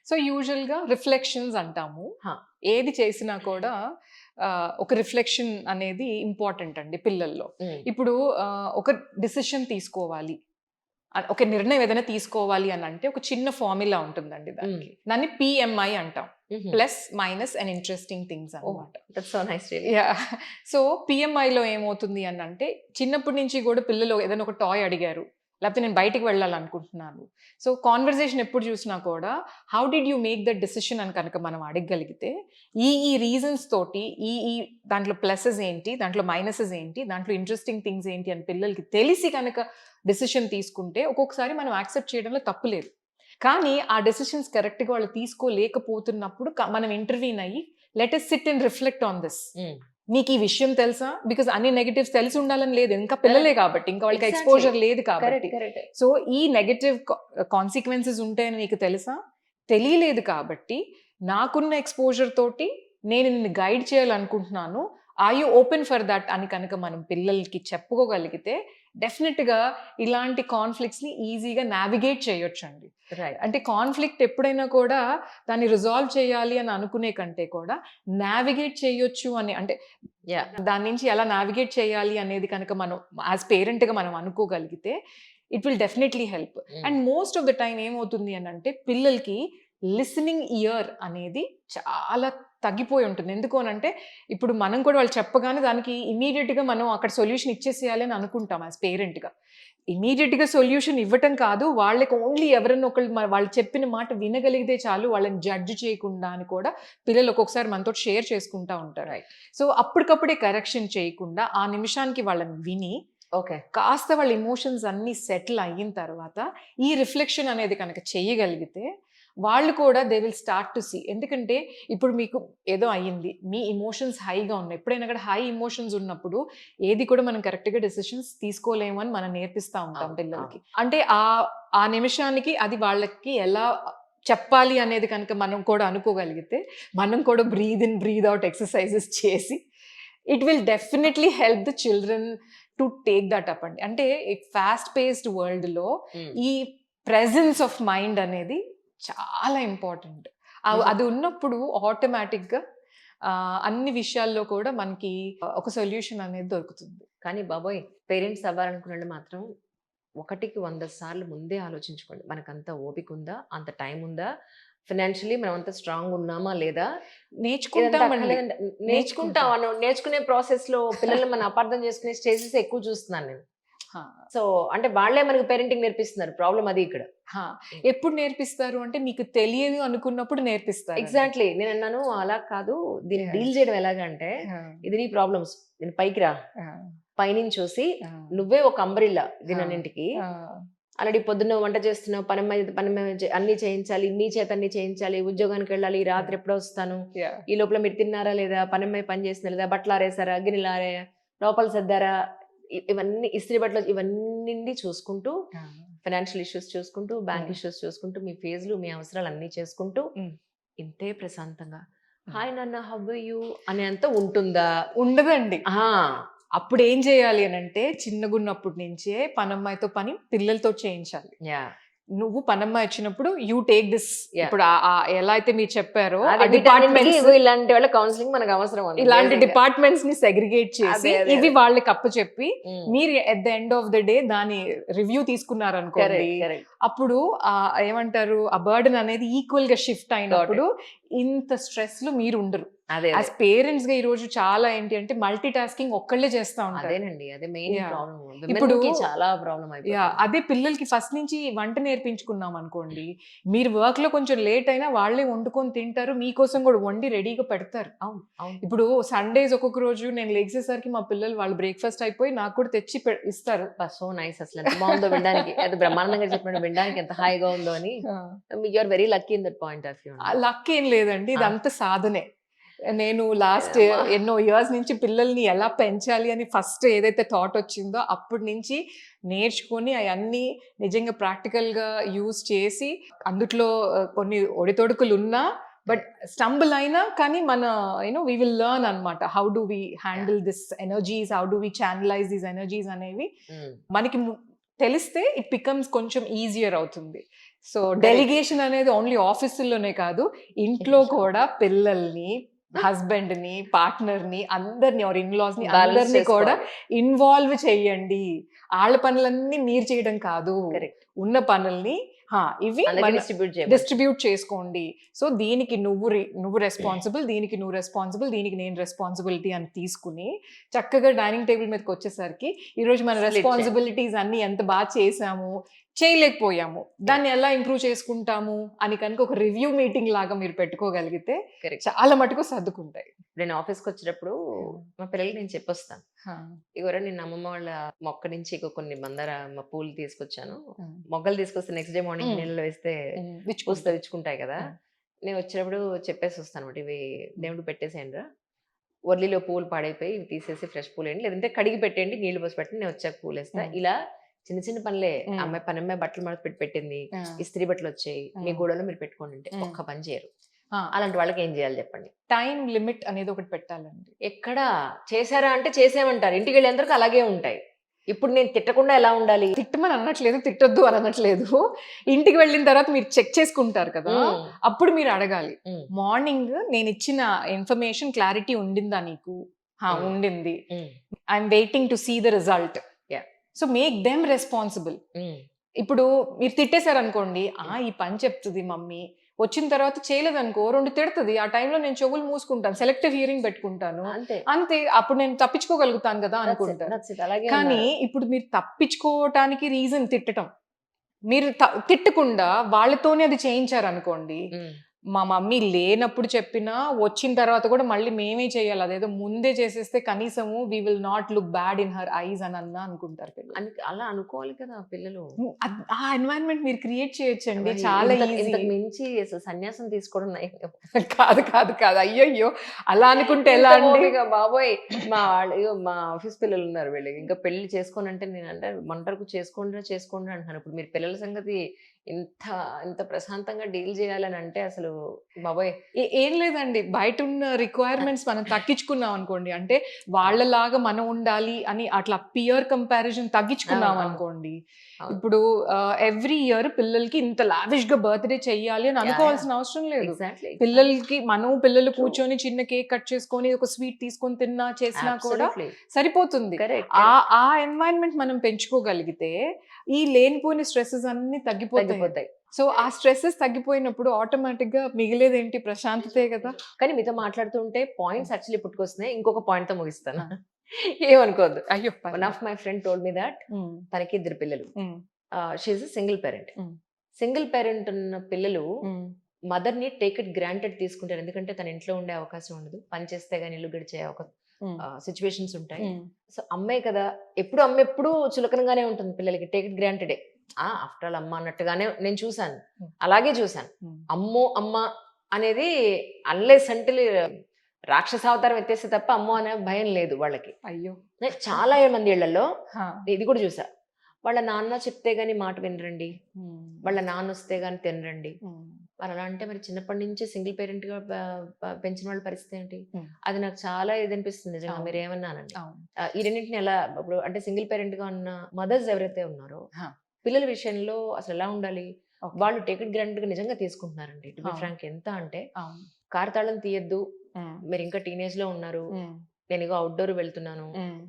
So యూజువల్గా reflections అంటాము. హా. ఏది చేసినా కూడా ఒక రిఫ్లెక్షన్ అనేది ఇంపార్టెంట్ అండి పిల్లల్లో. ఇప్పుడు ఒక డిసిషన్ తీసుకోవాలి, ఒక నిర్ణయం ఏదైనా తీసుకోవాలి అని అంటే ఒక చిన్న ఫార్ములా ఉంటుందండి దానికి. దాన్ని పిఎంఐ అంటాం, plus minus and interesting things అన్నమాట. సో పిఎంఐలో ఏమవుతుంది అని అంటే, చిన్నప్పటి నుంచి కూడా పిల్లలు ఏదైనా ఒక టాయ్ అడిగారు, లేకపోతే నేను బయటికి వెళ్ళాలనుకుంటున్నాను. సో కాన్వర్జేషన్ ఎప్పుడు చూసినా కూడా how did you make that decision అని కనుక మనం అడగగలిగితే, ఈ రీజన్స్ తోటి ఈ దాంట్లో ప్లసెస్ ఏంటి, దాంట్లో మైనసెస్ ఏంటి, దాంట్లో ఇంట్రెస్టింగ్ థింగ్స్ ఏంటి అని పిల్లలకి తెలిసి కనుక డెసిషన్ తీసుకుంటే ఒక్కొక్కసారి మనం యాక్సెప్ట్ చేయడంలో తప్పు లేదు. కానీ ఆ డెసిషన్స్ కరెక్ట్గా వాళ్ళు తీసుకోలేకపోతున్నప్పుడు మనం ఇంటర్వ్యూన్ అయ్యి let us SIT and reflect on this. నీకు ఈ విషయం తెలుసా? బికాస్ అన్ని నెగటివ్స్ తెలిసి ఉండాలని లేదు, ఇంకా పిల్లలే కాబట్టి, ఇంకా వాళ్ళకి ఎక్స్పోజర్ లేదు కాబట్టి. సో ఈ నెగటివ్ కాన్సిక్వెన్సెస్ ఉంటాయని నీకు తెలుసా? తెలియలేదు కాబట్టి నాకున్న ఎక్స్పోజర్ తోటి నేను నిన్ను గైడ్ చేయాలనుకుంటున్నాను, are you open for that అని కనుక మనం పిల్లలకి చెప్పుకోగలిగితే డెఫినెట్గా ఇలాంటి కాన్ఫ్లిక్ట్స్ని ఈజీగా నావిగేట్ చేయొచ్చండి. అంటే కాన్ఫ్లిక్ట్ ఎప్పుడైనా కూడా దాన్ని రిజాల్వ్ చేయాలి అని అనుకునే కంటే కూడా నావిగేట్ చేయొచ్చు అని, అంటే దాని నుంచి ఎలా నావిగేట్ చేయాలి అనేది కనుక మనం యాజ్ పేరెంట్గా మనం అనుకోగలిగితే it will definitely help. And most of the time ఏమవుతుంది అని అంటే, పిల్లలకి లిసనింగ్ ఇయర్ అనేది చాలా తగ్గిపోయి ఉంటుంది. ఎందుకు అని అంటే, ఇప్పుడు మనం కూడా వాళ్ళు చెప్పగానే దానికి ఇమీడియట్గా మనం అక్కడ సొల్యూషన్ ఇచ్చేసేయాలి అని అనుకుంటాం యాజ్ పేరెంట్గా. ఇమీడియట్గా సొల్యూషన్ ఇవ్వటం కాదు, వాళ్ళకి ఓన్లీ ఎవరన్నా ఒకళ్ళు వాళ్ళు చెప్పిన మాట వినగలిగితే చాలు, వాళ్ళని జడ్జ్ చేయకుండా అని కూడా పిల్లలు ఒక్కొక్కసారి మనతో షేర్ చేసుకుంటా ఉంటారు. సో అప్పటికప్పుడే కరెక్షన్ చేయకుండా ఆ నిమిషానికి వాళ్ళని విని కాస్త వాళ్ళ ఎమోషన్స్ అన్నీ సెటిల్ అయిన తర్వాత ఈ రిఫ్లెక్షన్ అనేది కనుక చేయగలిగితే వాళ్ళు కూడా they will start to see. ఎందుకంటే ఇప్పుడు మీకు ఏదో అయ్యింది, మీ ఇమోషన్స్ హైగా ఉన్నాయి. ఎప్పుడైనా కూడా హై ఇమోషన్స్ ఉన్నప్పుడు ఏది కూడా మనం కరెక్ట్గా డెసిషన్స్ తీసుకోలేము అని మనం నేర్పిస్తూ ఉంటాం పిల్లలకి. అంటే ఆ నిమిషానికి అది వాళ్ళకి ఎలా చెప్పాలి అనేది కనుక మనం కూడా అనుకోగలిగితే, మనం కూడా breathe in breathe out exercises చేసి it will definitely help the children to take that up అండి. అంటే ఫాస్ట్ పేస్డ్ వరల్డ్లో ఈ ప్రెజెన్స్ ఆఫ్ మైండ్ అనేది చాలా ఇంపార్టెంట్. అది ఉన్నప్పుడు ఆటోమేటిక్గా అన్ని విషయాల్లో కూడా మనకి ఒక సొల్యూషన్ అనేది దొరుకుతుంది. కానీ బాబోయ్, పేరెంట్స్ అవ్వాలనుకున్న మాత్రం 1కి 100 సార్లు ముందే ఆలోచించుకోండి. మనకంత ఓపిక ఉందా, అంత టైం ఉందా, ఫినాన్షియలీ మనం అంత స్ట్రాంగ్ ఉన్నామా లేదా. నేర్చుకునే ప్రాసెస్ లో పిల్లల్ని మనం అపార్థం చేసుకునే స్టేజెస్ ఎక్కువ చూస్తున్నాను నేను. సో అంటే వాళ్ళే మనకి పేరెంటింగ్ నేర్పిస్తున్నారు. ప్రాబ్లం అది ఇక్కడ. ఎప్పుడు నేర్పిస్తారు అంటే, మీకు తెలియదు అనుకున్నప్పుడు నేర్పిస్తారు. ఎగ్జాక్ట్లీ. నేను అన్నాను అలా కాదు, దీన్ని డీల్ చేయడం ఎలాగంటే, ఇది నీ ప్రాబ్లమ్స్, దీని పైకి రా, పైనుంచి చూసి నువ్వే ఒక అంబ్రిల్లా దీనన్నింటికి. ఆల్రెడీ పొద్దున్న వంట చేస్తున్నావు, పని అన్ని చేయించాలి, మీ చేత అన్ని చేయించాలి, ఉద్యోగానికి వెళ్ళాలి, రాత్రి ఎప్పుడో వస్తాను, ఈ లోపల మీరు తిన్నారా లేదా, పని చేస్తున్నా లేదా, బట్టలు ఆరేసారా, గిన్నెలు ఆరా, లోపల సర్దారా, ఇవన్నీ ఇస్త్రీ బట్టలు, ఇవన్నీ చూసుకుంటూ, ఫైనాన్షియల్ ఇష్యూస్ చూసుకుంటూ, బ్యాంక్ ఇష్యూస్ చూసుకుంటూ, మీ ఫేజ్లు మీ అవసరాలు అన్నీ చేసుకుంటూ ఇంతే ప్రశాంతంగా హాయ్ నాన్న హౌ ఆర్ యు అనేంత ఉంటుందా? ఉండదండి. అప్పుడు ఏం చేయాలి అని అంటే, చిన్నగున్నప్పటి నుంచే పనమ్మాయితో పని పిల్లలతో చేయించాలి. నువ్వు పనమ్మాయి వచ్చినప్పుడు యూ టేక్ దిస్. ఇప్పుడు ఎలా అయితే మీరు చెప్పారో ఇలాంటి వాళ్ళ కౌన్సిలింగ్ మనకు అవసరం. ఇలాంటి డిపార్ట్మెంట్స్ ని సెగ్రిగేట్ చేసి ఇవి వాళ్ళకి అప్పచెప్పి, మీరు at the end of the day దాని రివ్యూ తీసుకున్నారు అనుకోండి, అప్పుడు ఏమంటారు, ఆ బర్డెన్ అనేది ఈక్వల్ గా షిఫ్ట్ అయినప్పుడు ఇంత స్ట్రెస్ లో మీరు ఉండరు. యాజ్ పేరెంట్స్ గా ఈ రోజు చాలా ఏంటి అంటే, మల్టీ టాస్కింగ్ ఒక్కళ్ళే చేస్తా ఉంటారు. ఇప్పుడు చాలా ప్రాబ్లం. అదే పిల్లలకి ఫస్ట్ నుంచి వంట నేర్పించుకున్నాం అనుకోండి, మీరు వర్క్ లో కొంచెం లేట్ అయినా వాళ్ళే వండుకొని తింటారు, మీకోసం కూడా వండి రెడీగా పెడతారు. ఇప్పుడు సండేస్ ఒక్కొక్క రోజు నేను లేచేసరికి మా పిల్లలు వాళ్ళు బ్రేక్ఫాస్ట్ అయిపోయి నాకు కూడా తెచ్చి ఇస్తారు. So nice. అసలు ఎంత బాగుందో వినడానికి, అది బ్రహ్మాండంగా చెప్పినట్టు వినడానికి ఎంత హాయిగా ఉందో అని. You are very lucky in that point of view. Luck ఏం లేదండి, ఇదంతా సాధనే. నేను లాస్ట్ ఎన్నో ఇయర్స్ నుంచి పిల్లల్ని ఎలా పెంచాలి అని ఫస్ట్ ఏదైతే థాట్ వచ్చిందో అప్పటి నుంచి నేర్చుకొని అవన్నీ నిజంగా ప్రాక్టికల్గా యూజ్ చేసి, అందుట్లో కొన్ని ఒడితొడుకులు ఉన్నా బట్ స్టంబుల్ అయినా కానీ మన వీ విల్ లెర్న్ అనమాట. How do we handle this energies, how do we channelize these energies అనేవి మనకి తెలిస్తే ఇట్ బికమ్స్ కొంచెం ఈజియర్ అవుతుంది. సో డెలిగేషన్ అనేది ఓన్లీ ఆఫీసుల్లోనే కాదు, ఇంట్లో కూడా పిల్లల్ని, హస్బెండ్ ని, పార్ట్నర్ ని, అందరిని ఆర్ ఇన్లాస్ ని Balance అందరిని కూడా చేసుకోవాలి. ఇన్వాల్వ్ చెయ్యండి. వాళ్ళ పనులన్నీ మీరు చేయడం కాదు, Correct. ఉన్న పనుల్ని ఇవి అందరికీ డిస్ట్రిబ్యూట్ చేయాలి. డిస్ట్రిబ్యూట్ చేసుకోండి. సో దీనికి నువ్వు రెస్పాన్సిబుల్, దీనికి నువ్వు రెస్పాన్సిబుల్, దీనికి నేను రెస్పాన్సిబిలిటీ అని తీసుకుని చక్కగా డైనింగ్ టేబుల్ మీదకి వచ్చేసరికి ఈరోజు మన Split రెస్పాన్సిబిలిటీస్ అన్ని ఎంత బాగా చేసాము, చేయలేకపోయాము, దాన్ని ఎలా ఇంప్రూవ్ చేసుకుంటాము అని కనుక ఒక రివ్యూ మీటింగ్ లాగా మీరు పెట్టుకోగలిగితే Correct. చాలా మటుకు సర్దుకుంటాయి. నేను ఆఫీస్కి వచ్చేటప్పుడు మా పిల్లలకి నేను చెప్పొస్తాను, ఇవరా నేను అమ్మమ్మ వాళ్ళ మొక్క నుంచి ఇక కొన్ని మందార మా పూలు తీసుకొచ్చాను, మొగ్గలు తీసుకొస్తే నెక్స్ట్ డే మార్నింగ్ Mm. నీళ్ళలో వేస్తే పూస్తే విచ్చుకుంటాయి కదా. నేను వచ్చినప్పుడు చెప్పేసి వస్తాను అనమాట, ఇవి దేవుడు పెట్టేసేయండి రా, వర్లీలో పూలు పాడైపోయి ఇవి తీసేసి ఫ్రెష్ పూలు వేయండి, లేదంటే కడిగి పెట్టండి, నీళ్లు పోసి పెట్టండి, నేను వచ్చాక పూలు వేస్తా. ఇలా చిన్న చిన్న పనులే. అమ్మాయి పనమ్మాయి బట్టలు మడత పెట్టి పెట్టింది, ఇస్త్రీ బట్టలు వచ్చాయి, మీ గోడలో మీరు పెట్టుకోండి అంటే ఒక్క పని చేయరు. అలాంటి వాళ్ళకి ఏం చేయాలి చెప్పండి? టైం లిమిట్ అనేది ఒకటి పెట్టాలండి. ఎక్కడ చేశారా అంటే చేసేమంటారు, ఇంటికి వెళ్ళేందరికి అలాగే ఉంటాయి. ఇప్పుడు నేను తిట్టకుండా ఎలా ఉండాలి? తిట్టమని అనట్లేదు, తిట్టొద్దు అని అనట్లేదు. ఇంటికి వెళ్ళిన తర్వాత మీరు చెక్ చేసుకుంటారు కదా, అప్పుడు మీరు అడగాలి, మార్నింగ్ నేను ఇచ్చిన ఇన్ఫర్మేషన్ క్లారిటీ ఉండిందా నీకు? ఉండింది, I'm waiting to see the result. So make them responsible. ఇప్పుడు మీరు తిట్టేశారు అనుకోండి, ఈ పని చెప్తుంది మమ్మీ, వచ్చిన తర్వాత చేయలేదనుకో 2 తిడుతుంది, ఆ టైంలో నేను చెవులు మూసుకుంటాను, సెలెక్టివ్ హియరింగ్ పెట్టుకుంటాను, అంతే, అప్పుడు నేను తప్పించుకోగలుగుతాను కదా అనుకుంటాను. కానీ ఇప్పుడు మీరు తప్పించుకోవటానికి రీజన్ తిట్టడం, మీరు తిట్టకుండా వాళ్ళతోనే అది చేయించారు అనుకోండి, మా మమ్మీ లేనప్పుడు చెప్పినా వచ్చిన తర్వాత కూడా మళ్ళీ మేమే చేయాలి, అదేదో ముందే చేసేస్తే కనీసము we will not look bad in her eyes అని అనుకుంటారు పిల్లలు. అలా అనుకోవాలి కదా పిల్లలు. ఆ ఎన్వైరన్మెంట్ మీరు క్రియేట్ చేయొచ్చండి, చాలా ఈజీ. మించి సన్యాసం తీసుకోవడం కాదు కాదు కాదు, అయ్యయ్యో అలా అనుకుంటే ఎలా అండి బాబోయ్. మా ఆఫీస్ పిల్లలు ఉన్నారు, వీళ్ళు ఇంకా పెళ్లి చేసుకోని అంటే నేను అంటే మంటరకు చేసుకోండి అంటున్నాను. ఇప్పుడు మీరు పిల్లల సంగతి ఇంత ప్రశాంతంగా డీల్ చేయాలని అంటే అసలు బాబోయ్. ఏం లేదండి, బయట ఉన్న రిక్వైర్మెంట్స్ మనం తగ్గించుకున్నాం అనుకోండి, అంటే వాళ్ళలాగా మనం ఉండాలి అని అట్లా పియర్ కంపారిజన్ తగ్గించుకున్నాం అనుకోండి, ఇప్పుడు ఎవ్రీ ఇయర్ పిల్లలకి ఇంత లావిష్ గా బర్త్డే చెయ్యాలి అని అనుకోవాల్సిన అవసరం లేదు. పిల్లలకి పిల్లలు కూర్చొని చిన్న కేక్ కట్ చేసుకొని ఒక స్వీట్ తీసుకొని చేసినా కూడా సరిపోతుంది. ఆ ఎన్వైరన్మెంట్ మనం పెంచుకోగలిగితే ఈ లేనిపోయిన స్ట్రెస్సెస్ అన్ని తగ్గిపోతాయి. సో ఆ స్ట్రెస్సెస్ తగ్గిపోయినప్పుడు ఆటోమేటిక్ గా మిగిలేదేంటి, ప్రశాంతతే కదా. కానీ మీతో మాట్లాడుతుంటే పాయింట్స్ యాక్చువల్లీ పుట్టుకొస్తున్నాయి, ఇంకొక పాయింట్ తో ముగిస్తాను, ఏమనుకోవద్దు. అయ్యో, one of my friend told me that తనకి 2 పిల్లలు, she is single parent. Single parent ఉన్న పిల్లలు మదర్ ని టేక్ ఇట్ గ్రాంటెడ్ తీసుకుంటారు, ఎందుకంటే తన ఇంట్లో ఉండే అవకాశం ఉండదు, పని చేస్తే గానీ ఇల్లు గడిచే సిచ్యువేషన్స్ ఉంటాయి. సో అమ్మాయి కదా, అమ్మ ఎప్పుడు చులకనగానే ఉంటుంది పిల్లలకి, టేక్ ఇట్ గ్రాంటెడే. ఆఫ్టర్ ఆల్ అమ్మ అన్నట్టుగానే నేను చూసాను, అలాగే చూసాను. అమ్మో అమ్మ అనేది అన్లెస్ అంటే రాక్షసావతారం ఎత్తేస్తే తప్ప అమ్మో అనే భయం లేదు వాళ్ళకి. అయ్యో, చాలా మంది ఇళ్లలో ఇది కూడా చూసా, వాళ్ళ నాన్న చెప్తే గానీ మాట వినరండి, వాళ్ళ నాన్న వస్తే గానీ తినరండి. మరి అలా అంటే మరి చిన్నప్పటి నుంచి సింగిల్ పేరెంట్ గా పెంచిన వాళ్ళ పరిస్థితి ఏంటి? అది నాకు చాలా ఇది అనిపిస్తుంది నిజంగా. మీరు ఏమన్నానండి ఈ రెండింటిని ఎలా, ఇప్పుడు అంటే సింగిల్ పేరెంట్ గా ఉన్న మదర్స్ ఎవరైతే ఉన్నారో పిల్లల విషయంలో అసలు ఎలా ఉండాలి? వాళ్ళు టేక్ ఇట్ గ్రాంటెడ్ గా నిజంగా తీసుకుంటున్నారండి. టు బి ఫ్రాంక్, ఎంత అంటే కార్ తాళం తీయద్దు, మీరు ఇంకా టీనేజ్ లో ఉన్నారు, నేను ఇగో అవుట్డోర్ వెళ్తున్నాను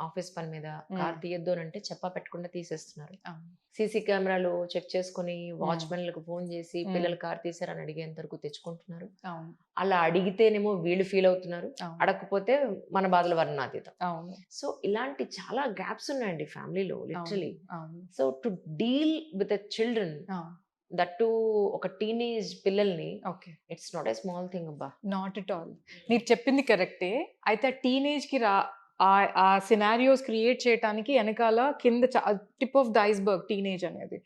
ఆఫీస్ పని మీద, కార్ తీయద్దు అని అంటే చెప్పా పెట్టకుండా తీసేస్తున్నారు. సీసీ కెమెరాలు చెక్ చేసుకుని వాచ్మెన్లకు ఫోన్ చేసి పిల్లలు కార్ తీసారని అడిగేంత వరకు తెచ్చుకుంటున్నారు. అలా అడిగితేనేమో వీళ్ళు ఫీల్ అవుతున్నారు, అడగకపోతే మన బాధల వర్ణాతీతం. సో ఇలాంటి చాలా గ్యాప్స్ ఉన్నాయండి ఫ్యామిలీలో literally. So to deal with the children, that ఒక టీనేజ్ పిల్లల్ని, it's not a small thing అబ్బా. Not at all. మీరు చెప్పింది కరెక్టే. అయితే టీనేజ్ కి ఆ సినారియోస్ క్రియేట్ చేయడానికి వెనకాల కింద tip of the iceberg teenage అనేది.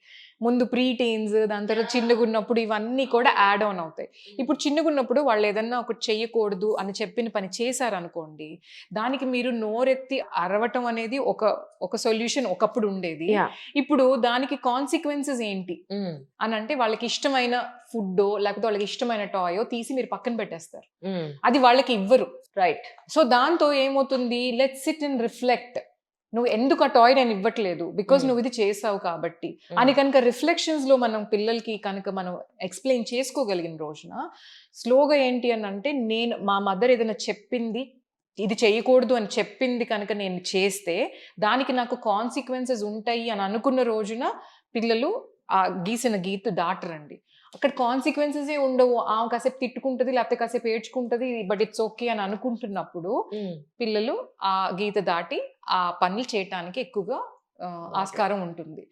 ముందు ప్రీ టీన్స్, దాని తర్వాత చిన్నగా ఉన్నప్పుడు ఇవన్నీ కూడా యాడ్ ఆన్ అవుతాయి. ఇప్పుడు చిన్నగా ఉన్నప్పుడు వాళ్ళు ఏదన్నా ఒకటి చెయ్యకూడదు అని చెప్పిన పని చేశారనుకోండి, దానికి మీరు నోరెత్తి అరవటం అనేది ఒక సొల్యూషన్ ఒకప్పుడు ఉండేది. ఇప్పుడు దానికి కాన్సిక్వెన్సెస్ ఏంటి అని అంటే, వాళ్ళకి ఇష్టమైన ఫుడ్డో లేకపోతే వాళ్ళకి ఇష్టమైన టాయో తీసి మీరు పక్కన పెట్టేస్తారు, అది వాళ్ళకి ఇవ్వరు. రైట్. సో దాంతో ఏమవుతుంది, లెట్స్ సిట్ అండ్ రిఫ్లెక్ట్. నువ్వు ఎందుకు ఆ టాయ్ నేను ఇవ్వట్లేదు బికాస్ Mm. నువ్వు ఇది చేసావు కాబట్టి Mm. అని కనుక రిఫ్లెక్షన్స్ లో మనం పిల్లలకి కనుక మనం ఎక్స్ప్లెయిన్ చేసుకోగలిగిన రోజున స్లోగా ఏంటి అని అంటే నేను మా మదర్ ఏదైనా చెప్పింది ఇది చేయకూడదు అని చెప్పింది కనుక నేను చేస్తే దానికి నాకు కాన్సిక్వెన్సెస్ ఉంటాయి అని అనుకున్న రోజున పిల్లలు ఆ గీసిన గీత దాటరండి. అక్కడ కాన్సిక్వెన్సెస్ ఉండవు. ఆమె కాసేపు తిట్టుకుంటది లేకపోతే కాసేపు ఏడ్చుకుంటది బట్ ఇట్స్ ఓకే అని అనుకుంటున్నప్పుడు Mm. పిల్లలు ఆ గీత దాటి ఆ పనులు చేయటానికి ఎక్కువగా ఆస్కారం ఉంటుంది.